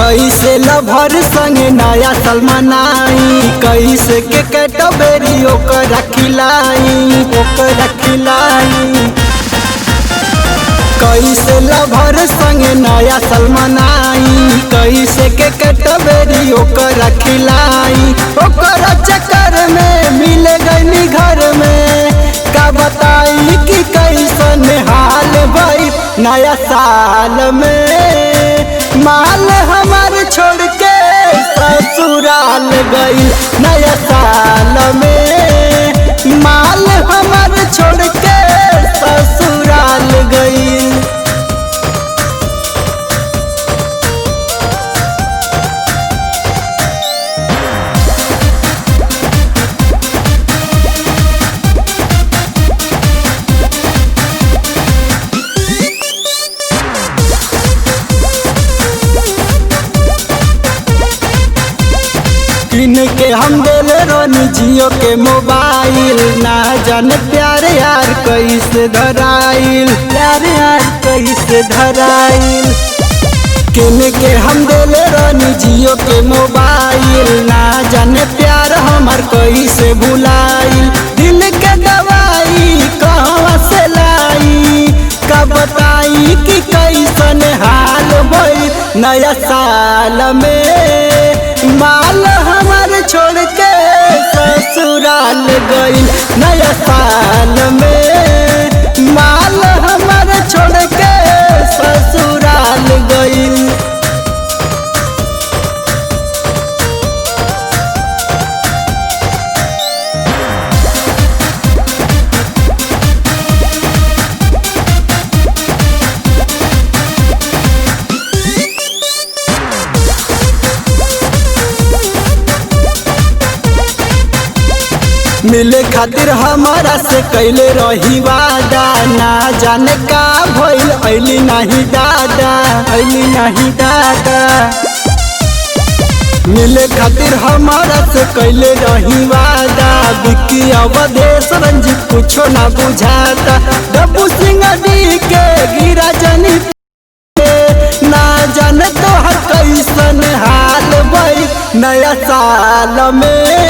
कैसे लभर संगे नया साल मनाई, कैसे के कैटबेरी ओकरा खिलाई, कैसे लभर संगे नया साल मनाई, कैसे के कैटबेरी ओकरा खिलाई। ओकरा चक्कर में मिल गई घर में, का बताई कि कैसन हाल भई नया साल में। माल हमार छोड़ के ससुराल गई नया साल में, माल हमार छोड़ के ससुराल गई। किन के हम दिल रोनी जियो के मोबाइल, ना जान प्यार यार कैसे धराइल, प्यार यार कैसे धराइल। किन के हम दिल रोनी जियो के मोबाइल, ना जाने प्यार हमार कैसे भुलाइल। दिल के दवाई कहाँ से लाई, का बताई कि कैसन हाल भई नया साल में। माल हमार छोड़ के ससुराल गई नया साल में, माल हमार छोड़ के ससुराल गई। मिले खातिर हमारा से कैले रही वादा, ना जाने का भइल ऐली नहीं दादा, ऐली नहीं दादा। मिले खातिर हमारा से कैले रही वादा, विक्की अवधेश रंजीत कुछो ना बुझाता। डब्बू सिंह डी के गिरा जनी ना जाने तो हर कैसन हाल भई नया साल में।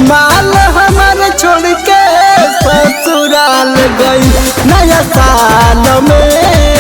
माल हमार छोड़ के ससुराल गई नया साल में।